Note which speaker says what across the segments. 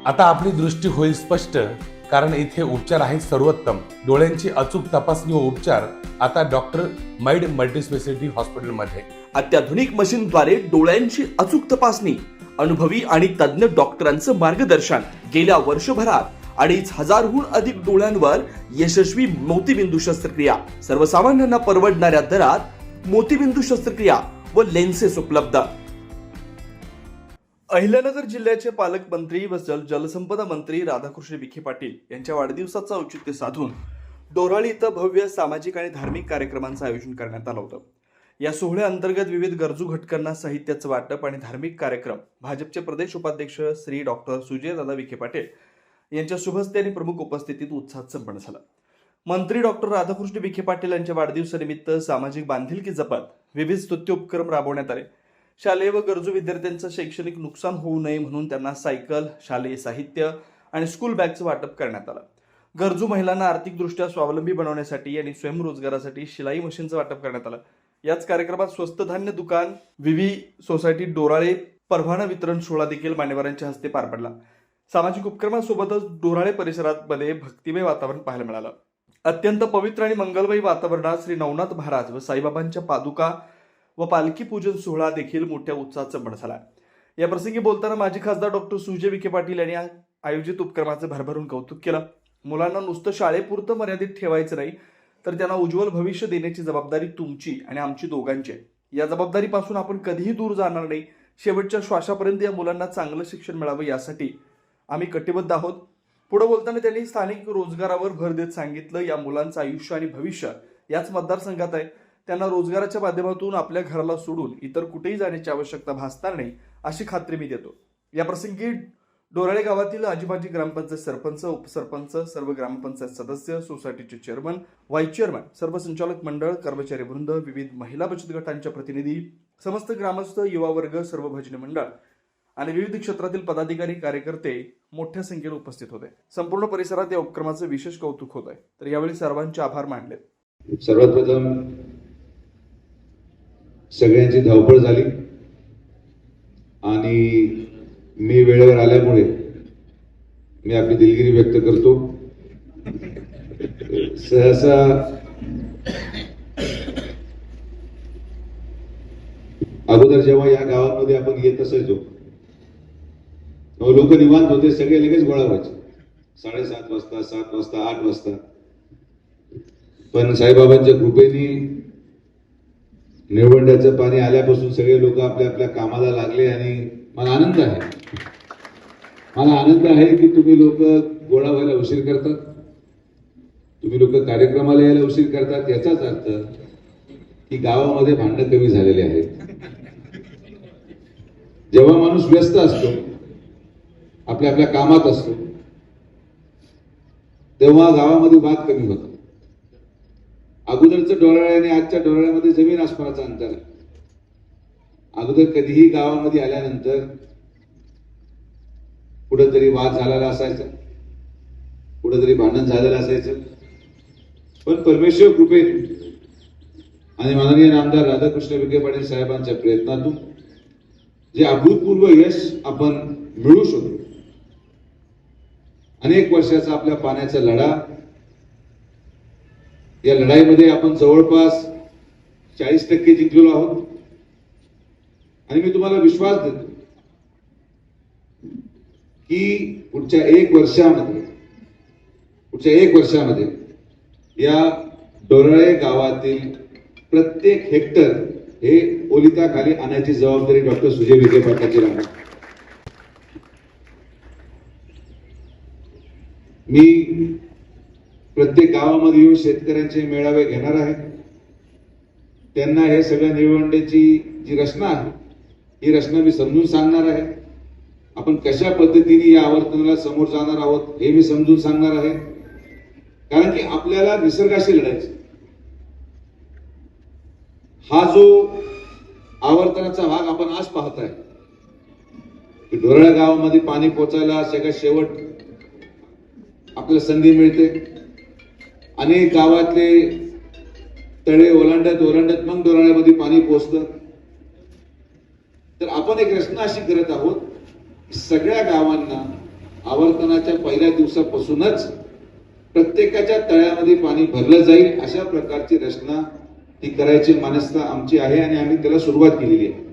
Speaker 1: आता आपली दृष्टी होईल स्पष्ट, कारण इथे उपचार आहेत सर्वोत्तम. डोळ्यांची अचूक तपासणी व उपचार आता डॉक्टर मैड मल्टीस्पेशालिटी हॉस्पिटलमध्ये.
Speaker 2: अत्याधुनिक मशीनद्वारे डोळ्यांची अचूक तपासणी, अनुभवी आणि तज्ञ डॉक्टरांचं मार्गदर्शन. गेल्या वर्षभरात 2,500हून अधिक डोळ्यांवर यशस्वी मोतीबिंदू शस्त्रक्रिया. सर्वसामान्यांना परवडणाऱ्या दरात मोतीबिंदू शस्त्रक्रिया व लेन्सेस उपलब्ध. अहिल्यानगर जिल्ह्याचे पालकमंत्री व जलसंपदा मंत्री राधाकृष्ण विखे पाटील यांच्या वाढदिवसाचं औचित्य साधून डोराळी इथं भव्य सामाजिक आणि धार्मिक कार्यक्रमांचं आयोजन करण्यात आलं होतं. या सोहळ्याअंतर्गत विविध गरजू घटकांना साहित्याचं वाटप आणि धार्मिक कार्यक्रम भाजपचे प्रदेश उपाध्यक्ष श्री डॉक्टर सुजयदादा विखे पाटील यांच्या शुभहस्ते आणि प्रमुख उपस्थितीत उत्साहात संपन्न झाला. मंत्री डॉक्टर राधाकृष्ण विखे पाटील यांच्या वाढदिवसानिमित्त सामाजिक बांधिलकी जपत विविध स्तुत्य उपक्रम राबवण्यात आले. शालेय व गरजू विद्यार्थ्यांचं शैक्षणिक नुकसान होऊ नये म्हणून त्यांना सायकल, शालेय साहित्य आणि स्कूल बॅगचं वाटप करण्यात आलं. गरजू महिलांना आर्थिकदृष्ट्या स्वावलंबी बनवण्यासाठी आणि स्वयंरोजगारासाठी शिलाई मशीनचं वाटप करण्यात आलं. याच कार्यक्रमात स्वस्त धान्य दुकान, विवी सोसायटी डोराळे परवाना वितरण सोहळा देखील मान्यवरांच्या हस्ते पार पडला. सामाजिक उपक्रमासोबतच डोराळे परिसरामध्ये भक्तिमय वातावरण पाहायला मिळालं. अत्यंत पवित्र आणि मंगलमय वातावरणात श्री नवनाथ महाराज व साईबाबांच्या पादुका व पालखी पूजन सोहळा देखील मोठ्या उत्साहात संपन्न झाला. या प्रसंगी बोलताना माजी खासदार डॉक्टर सुजय विखे पाटील यांनी आयोजित उपक्रमाचे भरभरून कौतुक केलं. मुलांना नुसतं शाळेपुरतं मर्यादित ठेवायचं नाही, तर त्यांना उज्ज्वल भविष्य देण्याची जबाबदारी तुमची आणि आमची दोघांची आहे. या जबाबदारीपासून आपण कधीही दूर जाणार नाही. शेवटच्या श्वासापर्यंत या मुलांना चांगलं शिक्षण मिळावं यासाठी आम्ही कटिबद्ध आहोत. पुढे बोलताना त्यांनी स्थानिक रोजगारावर भर देत सांगितलं, या मुलांचं आयुष्य आणि भविष्य याच मतदारसंघात आहे. त्यांना रोजगाराच्या माध्यमातून आपल्या घराला सोडून इतर कुठेही जाण्याची आवश्यकता भासणार नाही अशी खात्री मी देतो. या प्रसंगी डोराळे गावातील आजूबाजू ग्रामपंचायत सरपंच, उपसरपंच, सर्व ग्रामपंचायत सदस्य, सोसायटीचे चेअरमन, व्हाईस चेअरमन, सर्व संचालक मंडळ, कर्मचारी वृंद, विविध महिला बचत गटांच्या प्रतिनिधी, समस्त ग्रामस्थ, युवा वर्ग, सर्व भजनी मंडळ आणि विविध क्षेत्रातील पदाधिकारी, कार्यकर्ते मोठ्या संख्येने उपस्थित होते. संपूर्ण परिसरात या उपक्रमाचं विशेष कौतुक होत आहे. तर यावेळी सर्वांचे आभार मानले.
Speaker 3: सर्वात प्रथम सगळ्यांची धावपळ झाली आणि मी वेळेवर आल्यामुळे मी आपली दिलगिरी व्यक्त करतो. सहसा अगोदर जेव्हा या गावामध्ये आपण येत असायचो लोक निवांत होते, सगळे लगेच गोळा व्हायचे 7:30 वाजता, 7 वाजता, 8 वाजता. पण साईबाबांच्या कृपेने निळवंड्याचं पाणी आल्यापासून सगळे लोक आपल्या आपल्या कामाला लागले आणि मला आनंद आहे की तुम्ही लोक गोळा व्हायला उशीर करतात, तुम्ही लोक कार्यक्रमाला यायला उशीर करतात. याचाच अर्थ की गावामध्ये भांडणं कमी झालेले आहेत. जेव्हा माणूस व्यस्त असतो, आपल्या आपल्या कामात असतो, तेव्हा गावामध्ये वाद कमी होतात. अगोदरचं डोराळे आणि आजच्या डोराळ्यामध्ये जमीन आसमानाचं अंतर आहे. अगोदर कधीही गावामध्ये आल्यानंतर कुठेतरी वाद झालेला असायचा, कुठेतरी भांडण झालेलं असायचं. पण परमेश्वर कृपेने आणि माननीय नामदार राधाकृष्ण विखे पाटील साहेबांच्या प्रयत्नातून जे अभूतपूर्व यश आपण मिळवू शकतो, अनेक वर्षाचा आपल्या पाण्याचा लढा, या लढाईमध्ये आपण जवळपास 40% जिंकलेलो आहोत. आणि मी तुम्हाला विश्वास देतो की पुढच्या एक वर्षामध्ये या डोराळे गावातील प्रत्येक हेक्टर हे ओलिताखाली आणायची जबाबदारी डॉक्टर सुजय विखे पाटलांची राहणार. मी प्रत्येक गावामध्ये येऊन शेतकऱ्यांचे मेळावे घेणार आहे. त्यांना हे सगळ्या निळवंड्याची जी रचना आहे, ही रचना मी समजून सांगणार आहे. आपण कशा पद्धतीने या आवर्तनाला समोर जाणार आहोत हे मी समजून सांगणार आहे. कारण की आपल्याला निसर्गाशी लढायचं. हा जो आवर्तनाचा भाग आपण आज पाहताय की डोराळे गावामध्ये पाणी पोचायला सगळ्यात शेवट आपल्याला संधी मिळते. अनेक गावातले तळे ओलांडत मग डोराळ्यामध्ये पाणी पोचतं. तर आपण एक रचना अशी करत आहोत, सगळ्या गावांना आवर्तनाच्या पहिल्या दिवसापासूनच प्रत्येकाच्या तळ्यामध्ये पाणी भरलं जाईल अशा प्रकारची रचना ही करायची मानसता आमची आहे आणि आम्ही त्याला सुरुवात केलेली आहे.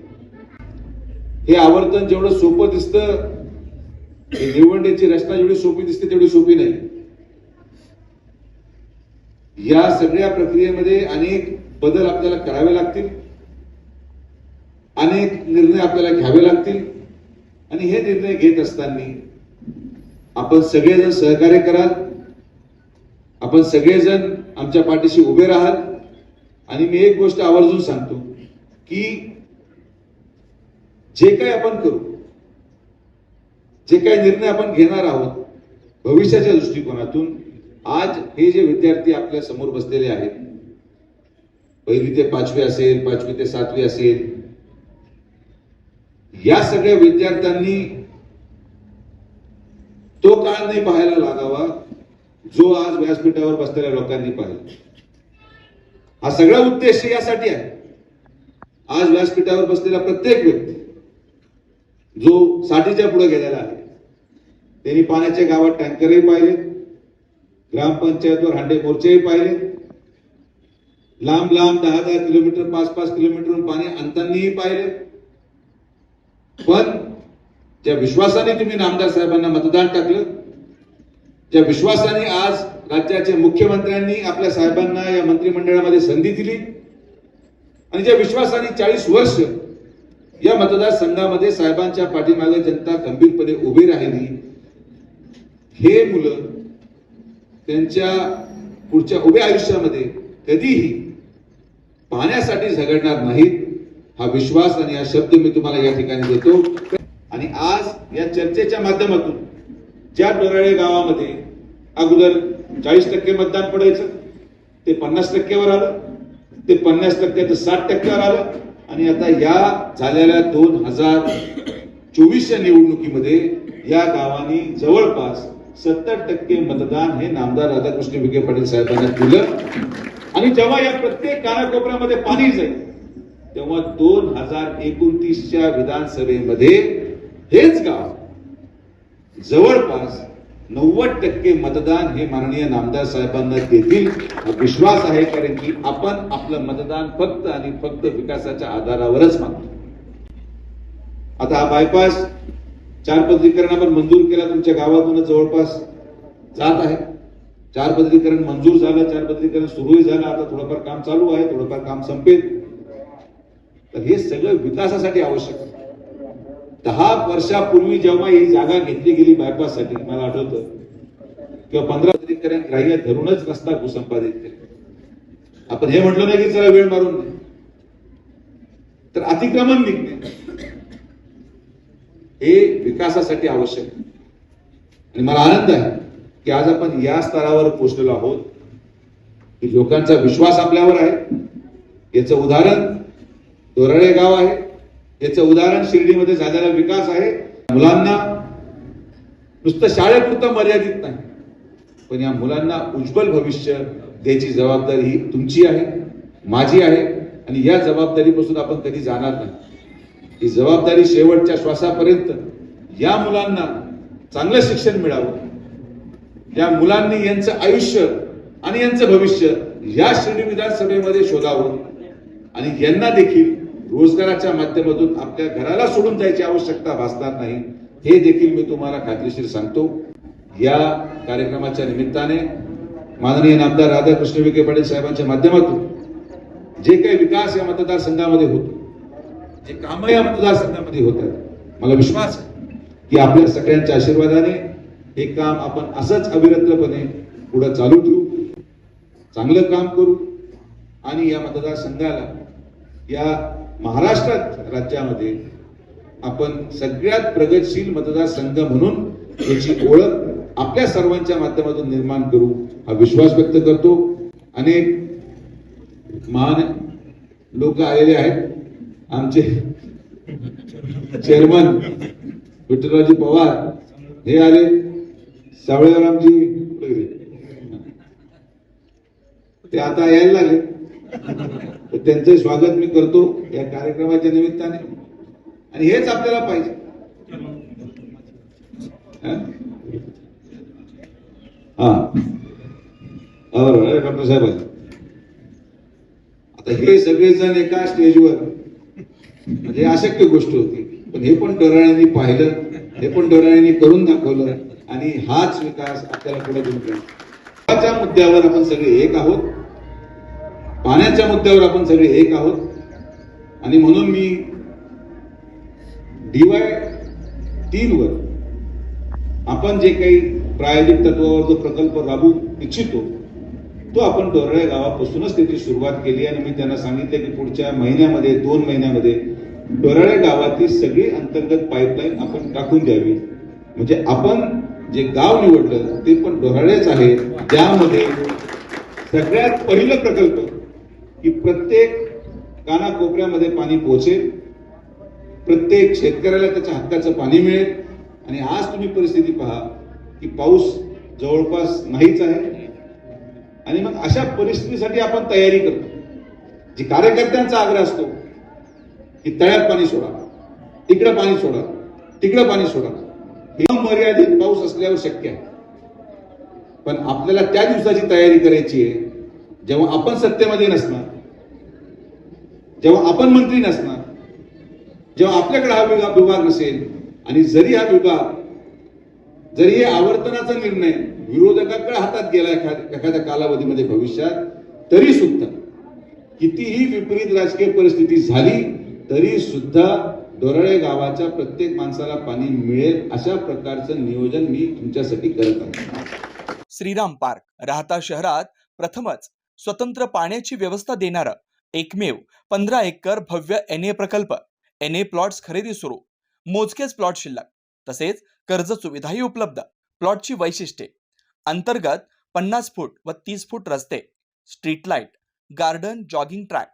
Speaker 3: हे आवर्तन जेवढं सोपं दिसतं, ही निवडणुकीची रचना जेवढी सोपी दिसते तेवढी सोपी नाही. या सगळ्या प्रक्रियेमध्ये अनेक बदल आपल्याला करावे लागतील, अनेक निर्णय आपल्याला घ्यावे लागतील आणि हे निर्णय घेत असताना आपण सगळेजण सहकार्य कराल, आपण सगळेजण आमच्या पाठीशी उभे राहाल. आणि मी एक गोष्ट आवर्जून सांगतो की जे काही आपण करू, जे काही निर्णय आपण घेणार आहोत भविष्याच्या दृष्टिकोनातून, आज हे जे विद्यार्थी आपल्या समोर बसलेले आहेत, 1ली ते 5वी असेल, 5वी ते 7वी असेल, या सगळ्या विद्यार्थ्यांनी तो काळ नाही पाहायला लागावा जो आज व्यासपीठावर बसलेल्या लोकांनी पाहिला. हा सगळा उद्देश यासाठी आहे. आज व्यासपीठावर बसलेला प्रत्येक व्यक्ती जो 60च्या पुढे गेलेला आहे, त्यांनी पाण्याच्या गावात टँकरही पाहिले, ग्रामपंचायतवर हांडे मोर्चेही पाहिले, लांब लांब 10-10 किलोमीटर 5-5 किलोमीटरहून पाणी आणतानाही पाहिले. पण ज्या विश्वासाने तुम्ही नामदार साहेबांना मतदान टाकलं, ज्या विश्वासाने आज राज्याचे मुख्यमंत्र्यांनी आपल्या साहेबांना या मंत्रिमंडळामध्ये संधी दिली आणि ज्या विश्वासाने 40 वर्ष या मतदारसंघामध्ये साहेबांच्या पाठीमागे जनता खंबीरपणे उभी राहिली, हे मुलं त्यांच्या पुढच्या उभ्या आयुष्यामध्ये कधीही पाहण्यासाठी झगडणार नाहीत. हा विश्वास आणि हा शब्द मी तुम्हाला या ठिकाणी देतो. आणि आज या चर्चेच्या माध्यमातून ज्या डोराळे गावामध्ये अगोदर 40% मतदान पडायचं ते 50%वर आलं, ते 50% ते 60%वर आलं आणि आता या झालेल्या 2024च्या निवडणुकीमध्ये या गावांनी जवळपास 70% मतदान हे नामदार राधाकृष्ण विखे पाटील साहेबांना दिलं. आणि जेव्हा या प्रत्येक कानाकोपऱ्यामध्ये पाणी जाईल तेव्हा 2029च्या विधानसभेमध्ये हेच गाव जवळपास 90% मतदान हे माननीय नामदार साहेबांना देतील हा विश्वास आहे. कारण की आपण आपलं मतदान फक्त आणि फक्त विकासाच्या आधारावरच मागतो. आता हा बायपास 4 पदरीकरणावर मंजूर केला, तुमच्या गावातूनच जवळपास जात आहे. 4 पदरीकरण मंजूर झालं, 4 पदरीकरण सुरूही झालं, आता थोडंफार काम चालू आहे, थोडंफार काम संपेल. तर हे सगळं विकासासाठी आवश्यक आहे. 10 वर्षापूर्वी जेव्हा ही जागा घेतली गेली बायपाससाठी, मला आठवतं, किंवा 15 पदरीकरण ग्राह्य धरूनच रस्ता भूसंपादित केला. आपण हे म्हटलं नाही की चला वेळ मारून नाही, तर अतिक्रमण निघणे हे विकासासाठी आवश्यक आहे. आणि मला आनंद आहे की आज आपण या स्तरावर पोहोचलेलो आहोत की लोकांचा विश्वास आपल्यावर आहे. याचं उदाहरण डोराळे गाव आहे, याचं उदाहरण शिर्डीमध्ये झालेला विकास आहे. मुलांना नुसतं शाळेपुरतं मर्यादित नाही, पण या मुलांना उज्ज्वल भविष्य द्यायची जबाबदारी ही तुमची आहे, माझी आहे. आणि या जबाबदारीपासून आपण कधी जाणार नाही. ही जबाबदारी शेवटच्या श्वासापर्यंत या मुलांना चांगलं शिक्षण मिळावं, या मुलांनी यांचं आयुष्य आणि यांचं भविष्य या शिर्डी विधानसभेमध्ये शोधावं आणि यांना देखील रोजगाराच्या माध्यमातून आपल्या घराला सोडून जायची आवश्यकता भासणार नाही, हे देखील मी तुम्हाला खात्रीशीर सांगतो. या कार्यक्रमाच्या निमित्ताने माननीय नामदार राधाकृष्ण विखे पाटील साहेबांच्या माध्यमातून जे काही विकास या मतदारसंघामध्ये होतो, जे कामं या मतदारसंघामध्ये होतात, मला विश्वास आहे की आपल्या सगळ्यांच्या आशीर्वादाने हे काम आपण असंच अविरतपणे पुढे चालू ठेवू, चांगलं काम करू आणि या मतदारसंघाला या महाराष्ट्रात राज्यामध्ये आपण सगळ्यात प्रगतशील मतदारसंघ म्हणून याची ओळख आपल्या सर्वांच्या माध्यमातून निर्माण करू हा विश्वास व्यक्त करतो. अनेक महान लोक आलेले आहेत. आमचे चेअरमन विठ्ठलरावजी पवार हे आले, सावळेरामजी ते आता यायला लागले, त्यांचं स्वागत मी करतो या कार्यक्रमाच्या निमित्ताने. आणि हेच आपल्याला पाहिजे. डॉक्टर साहेब आले. आता हे सगळेजण एका स्टेजवर म्हणजे अशक्य गोष्ट होती, पण हे पण डोराळ्यांनी पाहिलं, हे पण डोराळ्यांनी करून दाखवलं आणि हाच विकास आपल्याला पुढे घेऊन गेला. पाण्याच्या मुद्द्यावर आपण सगळे एक आहोत, पाण्याच्या मुद्द्यावर आपण सगळे एक आहोत आणि म्हणून मी DY3 वर आपण जे काही प्रायोगिक तत्वावर जो प्रकल्प राबवू इच्छितो तो आपण डोराळे गावापासूनच त्याची सुरुवात केली आणि मी त्यांना सांगितले की पुढच्या महिन्यामध्ये 2 महिन्यामध्ये डोराळे गावातील सगळी अंतर्गत पाईपलाईन आपण टाकून द्यावी. म्हणजे आपण जे गाव निवडलं ते पण डोराळेच आहे, ज्यामध्ये सगळ्यात पहिलं प्रकल्प की प्रत्येक कानाकोपऱ्यामध्ये पाणी पोहोचेल, प्रत्येक शेतकऱ्याला त्याच्या हक्काचं पाणी मिळेल. आणि आज तुम्ही परिस्थिती पहा की पाऊस जवळपास नाहीच आहे आणि मग अशा परिस्थितीसाठी आपण तयारी करतो. जी कार्यकर्त्यांचा आग्रह असतो की तळ्यात पाणी सोडा, इकडे पाणी सोडा, तिकडे पाणी सोडा, हे मर्यादित पाऊस असल्यावर शक्य आहे. पण आपल्याला त्या दिवसाची तयारी करायची आहे जेव्हा आपण सत्तेमध्ये नसणार, जेव्हा आपण मंत्री नसणार, जेव्हा आपल्याकडे हा विभाग नसेल. आणि जरी हा विभाग, जरी हे आवर्तनाचा निर्णय विरोधकांकडे हातात गेला एखाद्या कालावधीमध्ये भविष्यात, तरी सुद्धा कितीही विपरीत राजकीय परिस्थिती झाली तरी सुद्धा डोराळे गावाच्या प्रत्येक माणसाला पाणी मिळेल अशा प्रकारचं नियोजन मी तुमच्यासाठी करत आहे.
Speaker 2: श्रीराम पार्क राहता शहरात प्रथमच स्वतंत्र पाण्याची व्यवस्था देणारं एकमेव 15 एकर भव्य NA प्रकल्प. NA प्लॉट्स खरेदी सुरू, मोजकेच प्लॉट शिल्लक, तसेच कर्ज सुविधाही उपलब्ध. प्लॉटची वैशिष्ट्ये: अंतर्गत 50 फूट व 30 फूट रस्ते, street light, garden, jogging track,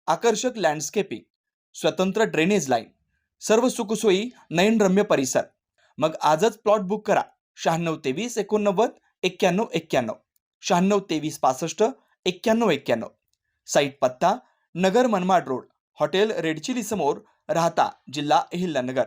Speaker 2: आकर्षक लँडस्केपिंग, स्वतंत्र ड्रेनेज लाईन, सर्व सुखसोयी, नयनरम्य परिसर. मग आजच प्लॉट बुक करा. 9623 89 91 91, 9623 65 91 91. साईट पत्ता: Nagar Manmad road, hotel Red Chilli समोर, राहता, जिल्हा अहिल्यानगर.